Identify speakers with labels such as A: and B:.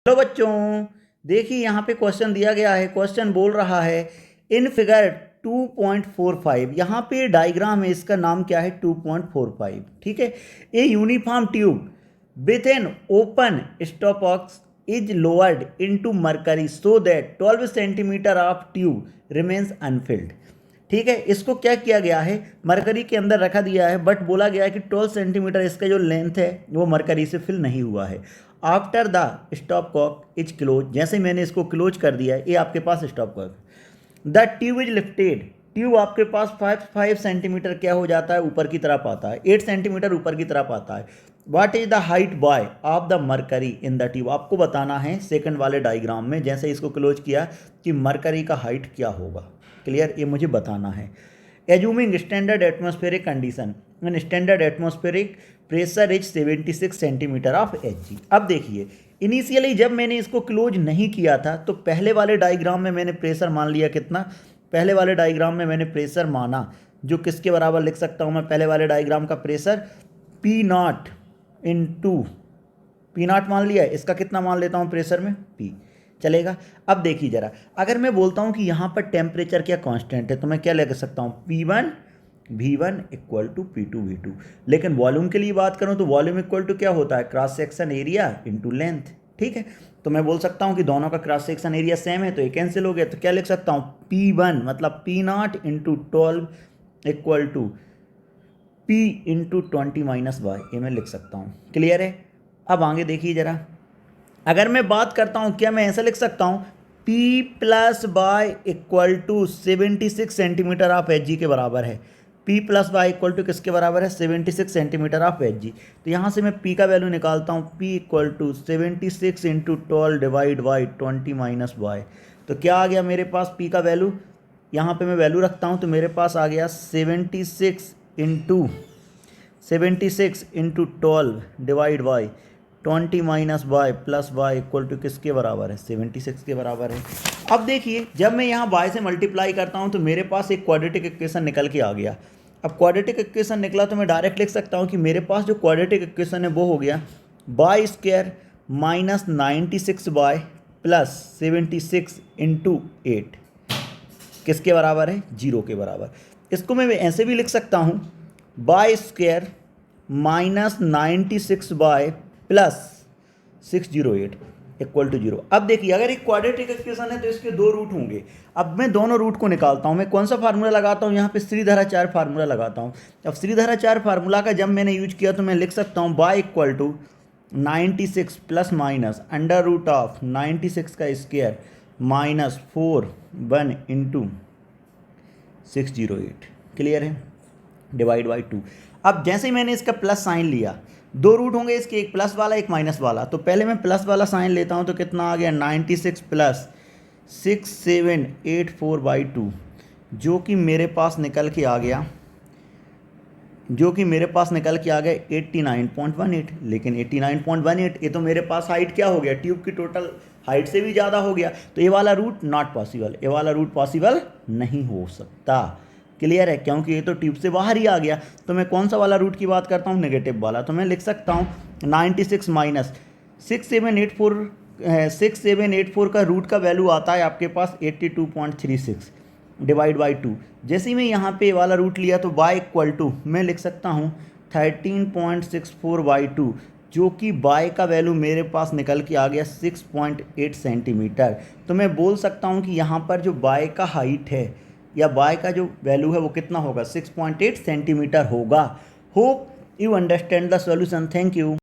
A: Hello बच्चों, देखिए यहाँ पे क्वेश्चन दिया गया है। क्वेश्चन बोल रहा है इन फिगर 2.45, यहाँ पे डायग्राम है, इसका नाम क्या है 2.45। ठीक है, a uniform tube with an open stop box is lowered into mercury so that 12 centimetre of tube remains Anfield. ठीक है, इसको क्या किया गया है, मरकरी के अंदर रखा दिया है, बट बोला गया है कि 12 सेंटीमीटर इसका जो लेंथ है वो मरकरी से फिल नहीं हुआ है। After the stopcock is close, जैसे मैंने इसको क्लोज कर दिया है, ये आपके पास stopcock. The tube is lifted, tube आपके पास 5 सेंटीमीटर क्या हो जाता है, ऊपर की तरफ आता है, 8 सेंटीमीटर ऊपर की तरफ आता है। What is the height bye of the mercury in the tube, आपको बताना है सेकंड वाले डायग्राम में, जैसे इसको क्लोज किया कि मरकरी का हाइट क्या होगा। क्लियर, ये मुझे बताना है। Assuming standard atmospheric condition and standard atmospheric pressure is 76 centimetre of Hg। अब देखिए, इनिशियली जब मैंने इसको क्लोज नहीं किया था तो पहले वाले डायग्राम में मैंने प्रेशर मान लिया कितना, पहले वाले डायग्राम में मैंने प्रेशर माना जो किसके बराबर लिख सकता हूँ मैं, पहले वाले डायग्राम का प्रेशर P0 इंटू P0 मान लिया है, इसका कितना मान लेता हूँ प्रेशर में P, चलेगा। अब देखिए जरा, अगर मैं बोलता हूँ कि यहाँ पर टेम्परेचर क्या कांस्टेंट है तो मैं क्या लिख सकता हूँ P1 V1 equal to P2 V2। लेकिन वॉल्यूम के लिए बात करूँ तो वॉल्यूम इक्वल टू क्या होता है, cross section area into length. ठीक है, तो मैं बोल सकता हूँ कि दोनों का क्रॉस सेक्शन एरिया सेम है तो ये कैंसिल हो गया, तो क्या लिख सकता हूँ P1 मतलब P0 into 12 equal to P into 20 minus y, ये मैं लिख सकता हूँ। क्लियर है। अब आगे देखिए जरा, अगर मैं बात करता हूँ क्या मैं ऐसा लिख सकता हूँ P plus y equal to 76 centimetre of Hg के बराबर है। P plus y equal to किसके बराबर है, 76 सेंटीमीटर ऑफ Hg। तो यहाँ से मैं P का वैल्यू निकालता हूँ, P equal to 76 into 12 divide by 20 minus y. तो क्या आ गया मेरे पास P का वैल्यू, यहाँ पे मैं वैल्यू रखता हूँ तो मेरे पास आ गया 76 into 12 divide by 20 minus y plus y equal to किसके बराबर है, 76 के बराबर है। अब देखिए, जब मैं यहाँ वाई से मल्टीप्लाई करता हूँ तो मेरे पास एक क्वाड्रेटिक इक्वेशन निकल के आ गया। अब क्वाड्रेटिक इक्वेशन निकला तो मैं डायरेक्ट लिख सकता हूँ कि मेरे पास जो क्वाड्रेटिक इक्वेशन है वो हो गया y square minus 96 y plus 76 into 8 किसके बराबर है, 0 के बराबर। इसको मैं ऐसे भी लिख सकता हूँ y square minus 96 y plus 608 equal to 0। अब देखिए, अगर एक क्वाड्रेटिक इक्वेशन है तो इसके दो रूट होंगे। अब मैं दोनों रूट को निकालता हूँ, मैं कौन सा फार्मूला लगाता हूँ, यहाँ पे श्रीधराचार्य फार्मूला लगाता हूँ। अब श्रीधराचार्य फार्मूला का जब मैंने यूज किया तो मैं लिख सकता हूँ y equal to 96 plus minus under root of 96 का स्क्वायर माइनस 4 इंटू 608। क्लियर है, डिवाइड बाई 2। अब जैसे ही मैंने इसका प्लस साइन लिया, दो रूट होंगे इसके, एक प्लस वाला एक माइनस वाला, तो पहले मैं प्लस वाला साइन लेता हूँ तो कितना आ गया 96 प्लस 6784 बाई 2, जो कि मेरे पास निकल के आ गया 89.18। लेकिन 89.18 ये तो मेरे पास हाइट क्या हो गया, ट्यूब की टोटल हाइट से भी ज़्यादा हो गया, तो ये वाला रूट नॉट पॉसिबल, ये वाला रूट पॉसिबल नहीं हो सकता। क्लियर है, क्योंकि ये तो ट्यूब से बाहर ही आ गया। तो मैं कौन सा वाला रूट की बात करता हूँ, नेगेटिव वाला। तो मैं लिख सकता हूँ 96 माइनस 6784 का रूट का वैल्यू आता है आपके पास 82.36 डिवाइड बाई 2। जैसे ही मैं यहाँ पे वाला रूट लिया तो y इक्वल टू मैं लिख सकता हूँ 13.64 बाई 2, जो कि y का वैल्यू मेरे पास निकल के आ गया 6.8 सेंटीमीटर। तो मैं बोल सकता हूँ कि यहाँ पर जो y का हाइट है या y का जो वैल्यू है वो कितना होगा, 6.8 सेंटीमीटर होगा। Hope you understand the solution. Thank you.